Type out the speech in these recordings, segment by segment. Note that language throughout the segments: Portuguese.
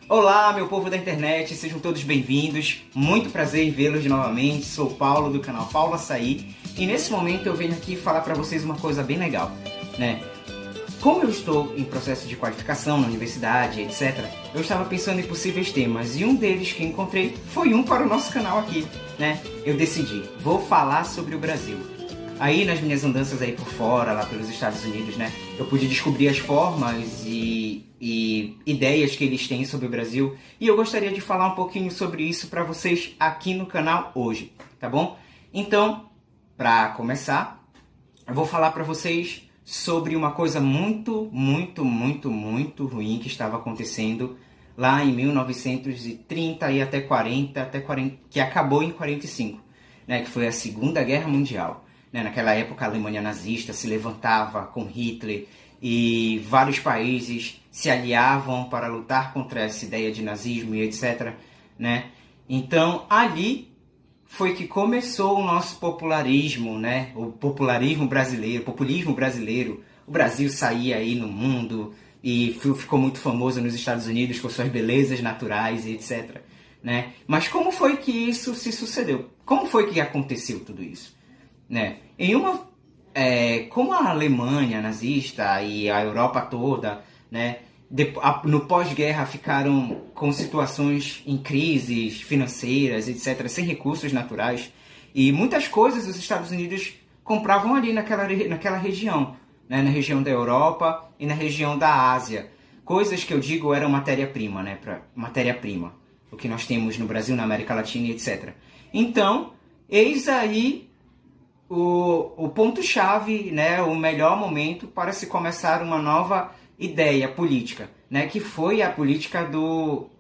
Olá, meu povo da internet, sejam todos bem-vindos. Muito prazer em vê-los novamente. Sou o Paulo do canal Paulo Açaí e nesse momento eu venho aqui falar para vocês uma coisa bem legal, né? Como eu estou em processo de qualificação na universidade, etc., eu estava pensando em possíveis temas e um deles que encontrei foi um para o nosso canal aqui, né? Eu decidi, vou falar sobre o Brasil. Aí nas minhas andanças aí por fora, lá pelos Estados Unidos, né, eu pude descobrir as formas e ideias que eles têm sobre o Brasil e eu gostaria de falar um pouquinho sobre isso para vocês aqui no canal hoje, tá bom? Então, para começar, eu vou falar para vocês sobre uma coisa muito ruim que estava acontecendo lá em 1930 e até 40, que acabou em 45, né, que foi a Segunda Guerra Mundial. Naquela época a Alemanha nazista se levantava com Hitler e vários países se aliavam para lutar contra essa ideia de nazismo e etc. Né? Então ali foi que começou o nosso popularismo, né? O populismo brasileiro. O Brasil saía aí no mundo e ficou muito famoso nos Estados Unidos com suas belezas naturais e etc. Né? Mas como foi que isso se sucedeu? Como foi que aconteceu tudo isso? Né? Como a Alemanha nazista e a Europa toda, né, no pós-guerra ficaram com situações em crises financeiras, etc., sem recursos naturais, e muitas coisas os Estados Unidos compravam ali naquela região, né, na região da Europa e na região da Ásia. Coisas que eu digo eram matéria-prima, né, matéria-prima, o que nós temos no Brasil, na América Latina, etc. Então, eis aí o ponto-chave, né, o melhor momento para se começar uma nova ideia política, né, que foi a política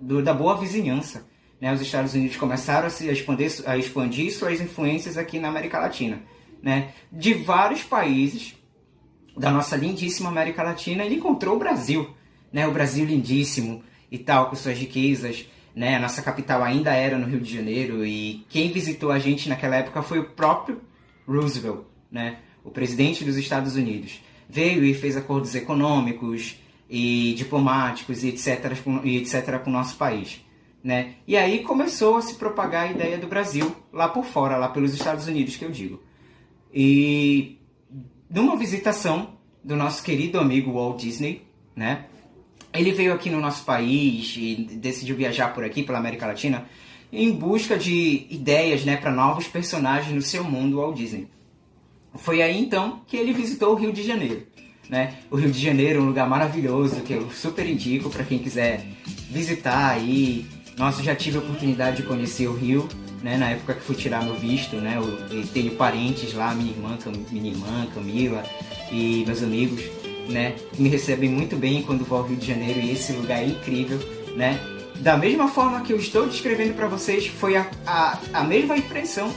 da boa vizinhança. Né? Os Estados Unidos começaram a expandir suas influências aqui na América Latina. Né? De vários países da nossa lindíssima América Latina, ele encontrou o Brasil. Né? O Brasil lindíssimo e tal, com suas riquezas. Né? A nossa capital ainda era no Rio de Janeiro e quem visitou a gente naquela época foi o próprio Roosevelt, né, o presidente dos Estados Unidos. Veio e fez acordos econômicos e diplomáticos e etc. com o nosso país. Né? E aí começou a se propagar a ideia do Brasil lá por fora, lá pelos Estados Unidos, que eu digo. E numa visitação do nosso querido amigo Walt Disney, né, ele veio aqui no nosso país e decidiu viajar por aqui, pela América Latina, em busca de ideias, né, para novos personagens no seu mundo Walt Disney. Foi aí então que ele visitou o Rio de Janeiro. Né? O Rio de Janeiro é um lugar maravilhoso que eu super indico para quem quiser visitar aí. Nossa, eu já tive a oportunidade de conhecer o Rio, né, na época que fui tirar meu visto, né? Eu tenho parentes lá, minha irmã Camila e meus amigos, né, que me recebem muito bem quando vou ao Rio de Janeiro e esse lugar é incrível, né? Da mesma forma que eu estou descrevendo para vocês, foi a mesma impressão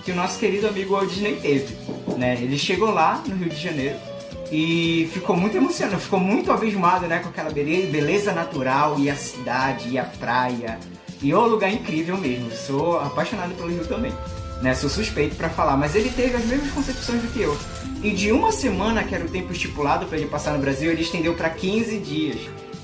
que o nosso querido amigo Walt Disney teve. Né? Ele chegou lá no Rio de Janeiro e ficou muito emocionado, ficou muito abismado, né, com aquela beleza natural e a cidade e a praia. E é um lugar incrível mesmo, sou apaixonado pelo Rio também. Né? Sou suspeito para falar, mas ele teve as mesmas concepções do que eu. E de uma semana, que era o tempo estipulado para ele passar no Brasil, ele estendeu para 15 dias.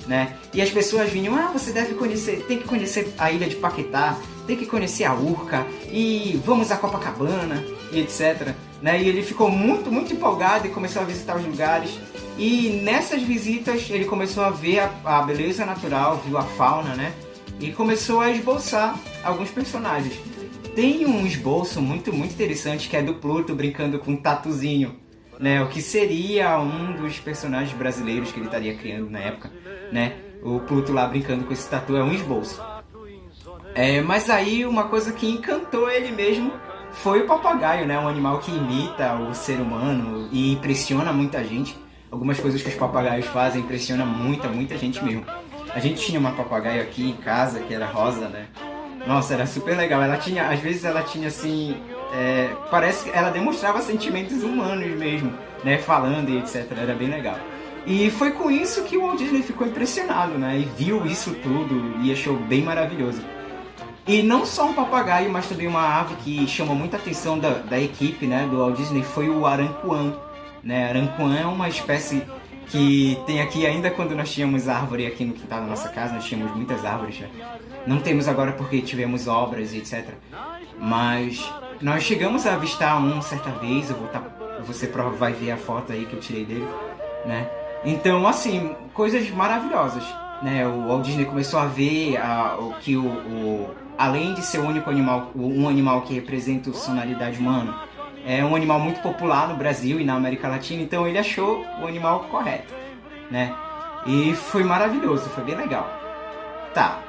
Né? E as pessoas vinham, você deve conhecer, tem que conhecer a ilha de Paquetá, tem que conhecer a Urca, e vamos a Copacabana, e etc. Né? E ele ficou muito empolgado e começou a visitar os lugares. E nessas visitas ele começou a ver a beleza natural, viu a fauna, né? E começou a esboçar alguns personagens. Tem um esboço muito interessante que é do Pluto brincando com um tatuzinho. Né, o que seria um dos personagens brasileiros que ele estaria criando na época, né? O Pluto lá brincando com esse tatu é um esboço. Mas aí uma coisa que encantou ele mesmo foi o papagaio, né? Um animal que imita o ser humano e impressiona muita gente. Algumas coisas que os papagaios fazem impressionam muita gente mesmo. A gente tinha uma papagaio aqui em casa que era rosa, né? Nossa, era super legal. Às vezes ela tinha assim... parece que ela demonstrava sentimentos humanos mesmo, né, falando e etc, era bem legal. E foi com isso que o Walt Disney ficou impressionado, né, e viu isso tudo e achou bem maravilhoso. E não só um papagaio, mas também uma ave que chamou muita atenção da equipe, né, do Walt Disney foi o arancuã. Né, arancuã é uma espécie que tem aqui ainda quando nós tínhamos árvore aqui no quintal da nossa casa, nós tínhamos muitas árvores, né? Não temos agora porque tivemos obras e etc. Mas nós chegamos a avistar um certa vez, você vai ver a foto aí que eu tirei dele, né? Então, assim, coisas maravilhosas, né? O Walt Disney começou a ver que além de ser o único animal, um animal que representa a personalidade humana, é um animal muito popular no Brasil e na América Latina, então ele achou o animal correto, né? E foi maravilhoso, foi bem legal. Tá.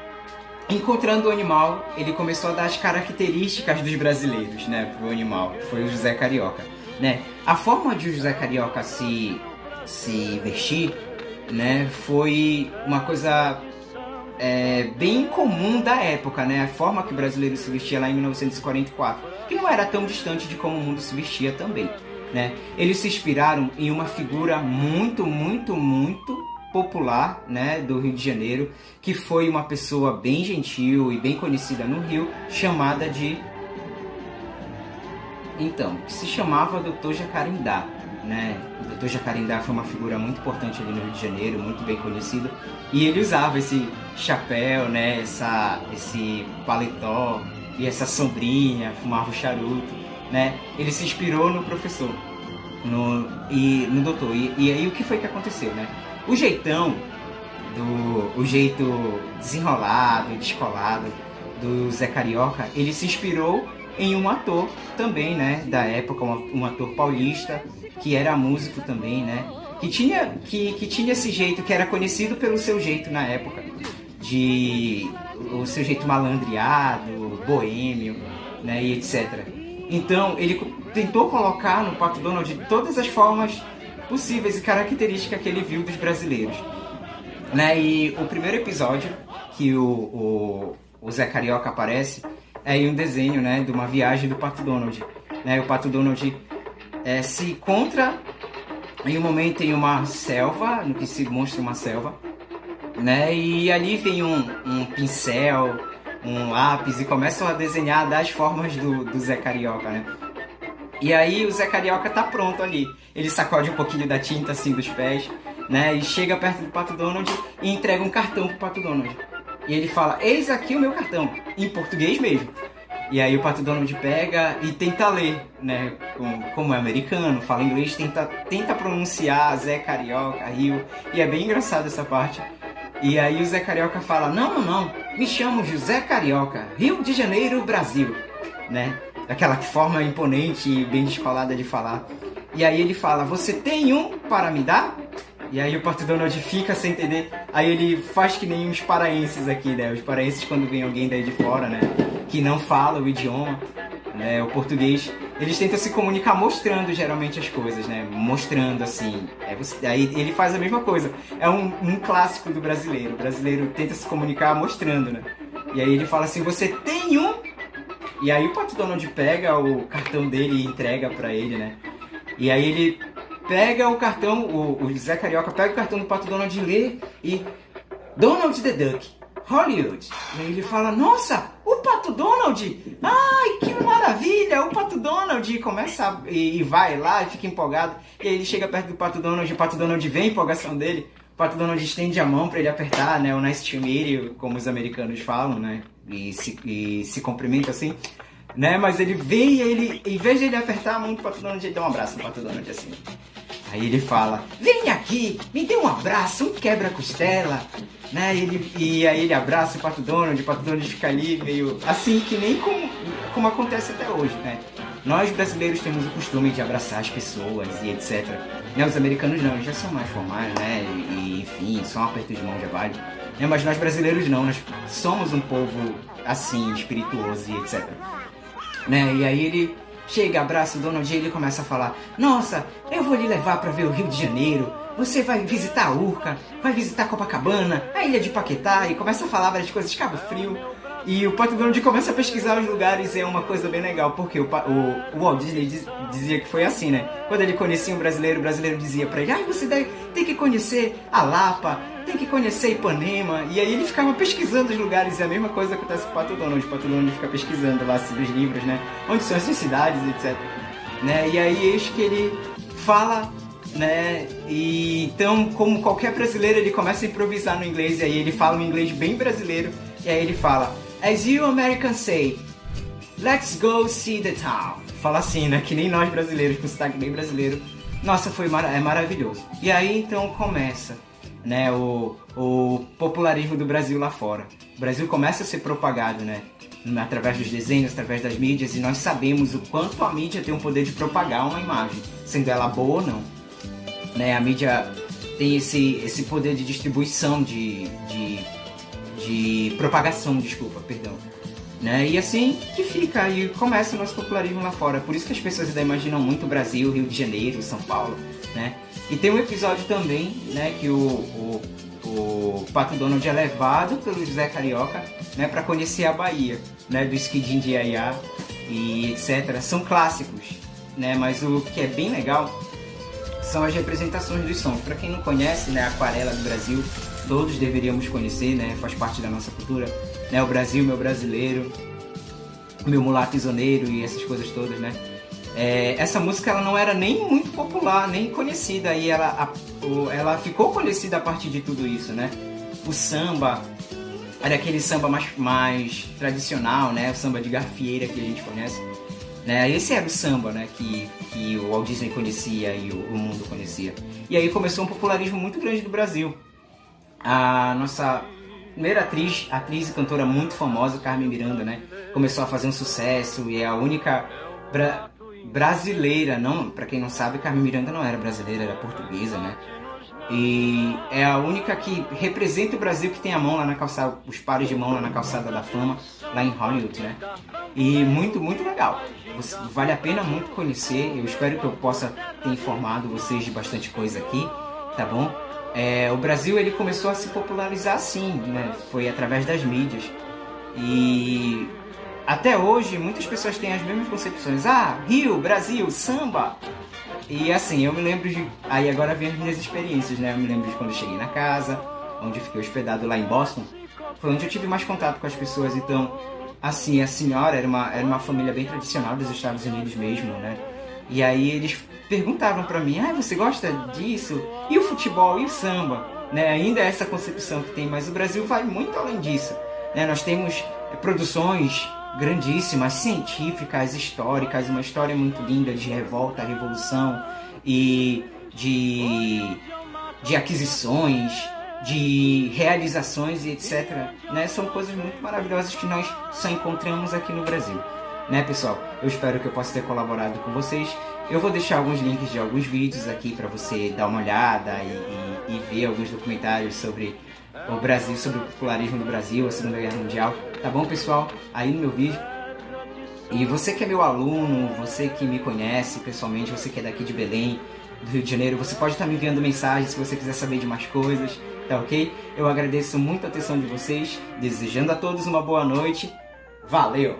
Encontrando o animal, ele começou a dar as características dos brasileiros, né, pro animal, que foi o José Carioca, né? A forma de o José Carioca se vestir, né, foi uma coisa bem comum da época, né? A forma que o brasileiro se vestia lá em 1944, que não era tão distante de como o mundo se vestia também, né? Eles se inspiraram em uma figura muito, muito, muito popular, né, do Rio de Janeiro, que foi uma pessoa bem gentil e bem conhecida no Rio, chamada de... Então, que se chamava Dr. Jacarandá, né? O Dr. Jacarandá foi uma figura muito importante ali no Rio de Janeiro, muito bem conhecido, e ele usava esse chapéu, né, esse paletó e essa sombrinha, fumava o charuto, né? Ele se inspirou no professor, no doutor. E aí o que foi que aconteceu, né? O jeitão, o jeito desenrolado e descolado do Zé Carioca, ele se inspirou em um ator também, né, da época, um ator paulista, que era músico também, né, que tinha esse jeito, que era conhecido pelo seu jeito na época, o seu jeito malandreado, boêmio, né, e etc. Então, ele tentou colocar no Pato Donald todas as formas possíveis e características que ele viu dos brasileiros, né? E o primeiro episódio que o Zé Carioca aparece é em um desenho, né, de uma viagem do Pato Donald, né? O Pato Donald se encontra em um momento em uma selva, no que se mostra uma selva, né? E ali vem um pincel, um lápis e começam a desenhar das formas do Zé Carioca, né? E aí o Zé Carioca tá pronto ali. Ele sacode um pouquinho da tinta assim dos pés, né? E chega perto do Pato Donald e entrega um cartão pro Pato Donald. E ele fala: eis aqui o meu cartão, em português mesmo. E aí o Pato Donald pega e tenta ler, né? Como é americano, fala inglês, tenta pronunciar Zé Carioca, Rio. E é bem engraçado essa parte. E aí o Zé Carioca fala: não, me chamo José Carioca, Rio de Janeiro, Brasil, né? Aquela forma imponente e bem descolada de falar. E aí ele fala: você tem um para me dar? E aí o Pato Donald fica sem entender. Aí ele faz que nem os paraenses aqui, né? Os paraenses, quando vem alguém daí de fora, né, que não fala o idioma, né, o português, eles tentam se comunicar mostrando geralmente as coisas, né? Mostrando assim. Aí ele faz a mesma coisa. É um clássico do brasileiro. O brasileiro tenta se comunicar mostrando, né? E aí ele fala assim: você tem um? E aí o Pato Donald pega o cartão dele e entrega pra ele, né? E aí ele pega o cartão, o Zé Carioca pega o cartão do Pato Donald e lê e... Donald the Duck, Hollywood. E aí ele fala: nossa, o Pato Donald! Ai, que maravilha, o Pato Donald! E começa e vai lá e fica empolgado. E aí ele chega perto do Pato Donald, o Pato Donald vê a empolgação dele. O Pato Donald estende a mão pra ele apertar, né? O nice to meet you, como os americanos falam, né? E se cumprimenta assim, né? Mas ele vem e ele, em vez de ele apertar a mão do Pato Donald, ele dá um abraço no Pato Donald assim. Aí ele fala: vem aqui, me dê um abraço, um quebra-costela, né? E aí ele abraça o Pato Donald fica ali meio assim, que nem como acontece até hoje, né? Nós brasileiros temos o costume de abraçar as pessoas e etc. Né? Os americanos não, eles já são mais formais, né? E enfim, só um aperto de mão já vale. Né? Mas nós brasileiros não, nós somos um povo assim, espirituoso e etc. Né? E aí ele chega, abraça o Donald e ele começa a falar: nossa, eu vou lhe levar para ver o Rio de Janeiro, você vai visitar a Urca, vai visitar Copacabana, a ilha de Paquetá, e começa a falar várias coisas de Cabo Frio. E o Pato Donald começa a pesquisar os lugares e é uma coisa bem legal, porque o Walt Disney dizia que foi assim, né? Quando ele conhecia um brasileiro, o brasileiro dizia pra ele: você tem que conhecer a Lapa, tem que conhecer Ipanema. E aí ele ficava pesquisando os lugares, e a mesma coisa acontece com o Pato Donald. O Pato Donald fica pesquisando lá assim, os livros, né? Onde são essas cidades, etc. Né? E aí eis que ele fala né? E então, como qualquer brasileiro, ele começa a improvisar no inglês, e aí ele fala um inglês bem brasileiro, e aí ele fala: As you Americans say, let's go see the town. Fala assim, né? Que nem nós brasileiros, com sotaque bem brasileiro. Nossa, é maravilhoso. E aí então começa, né, o popularismo do Brasil lá fora. O Brasil começa a ser propagado, né, através dos desenhos, através das mídias, e nós sabemos o quanto a mídia tem o poder de propagar uma imagem, sendo ela boa ou não. Né, a mídia tem esse poder de distribuição, de propagação, perdão. Né? E assim que fica, e começa o nosso popularismo lá fora. Por isso que as pessoas ainda imaginam muito o Brasil, Rio de Janeiro, São Paulo, né? E tem um episódio também, né, que o Pato Donald é levado pelo José Carioca, né, para conhecer a Bahia, né, do Esquidim de Iaiá e etc. São clássicos, né? Mas o que é bem legal são as representações dos sons. Para quem não conhece, né, a Aquarela do Brasil, todos deveríamos conhecer, né? Faz parte da nossa cultura, né? O Brasil, meu brasileiro, meu mulato isoneiro e essas coisas todas, né? Essa música ela não era nem muito popular, nem conhecida, e ela ficou conhecida a partir de tudo isso, né? O samba era aquele samba mais tradicional, né? O samba de gafieira que a gente conhece, né? Esse era o samba, né? Que o Walt Disney conhecia e o mundo conhecia. E aí começou um popularismo muito grande do Brasil. A nossa primeira atriz e cantora muito famosa, Carmen Miranda, né? Começou a fazer um sucesso e é a única brasileira, não, para quem não sabe, Carmen Miranda não era brasileira, era portuguesa, né? E é a única que representa o Brasil, que tem a mão lá na calçada, os pares de mão lá na calçada da fama, lá em Hollywood, né? E muito, muito legal. Vale a pena muito conhecer. Eu espero que eu possa ter informado vocês de bastante coisa aqui, tá bom? O Brasil ele começou a se popularizar assim, né? Foi através das mídias. E até hoje muitas pessoas têm as mesmas concepções. Ah, Rio, Brasil, samba. E assim, eu me lembro de... Aí agora vem as minhas experiências, né? Eu me lembro de quando eu cheguei na casa, onde eu fiquei hospedado lá em Boston. Foi onde eu tive mais contato com as pessoas. Então, assim, a senhora era uma família bem tradicional dos Estados Unidos mesmo, né? E aí eles perguntavam pra mim: você gosta disso? E o futebol? E o samba? Né? Ainda é essa concepção que tem, mas o Brasil vai muito além disso, né? Nós temos produções grandíssimas, científicas, históricas, uma história muito linda de revolta, revolução e de aquisições, de realizações e etc. Né? São coisas muito maravilhosas que nós só encontramos aqui no Brasil. Né, pessoal? Eu espero que eu possa ter colaborado com vocês. Eu vou deixar alguns links de alguns vídeos aqui para você dar uma olhada e ver alguns documentários sobre o Brasil, sobre o popularismo do Brasil, a Segunda Guerra Mundial. Tá bom, pessoal? Aí no meu vídeo. E você que é meu aluno, você que me conhece pessoalmente, você que é daqui de Belém, do Rio de Janeiro, você pode estar me enviando mensagem se você quiser saber de mais coisas, tá ok? Eu agradeço muito a atenção de vocês, desejando a todos uma boa noite. Valeu!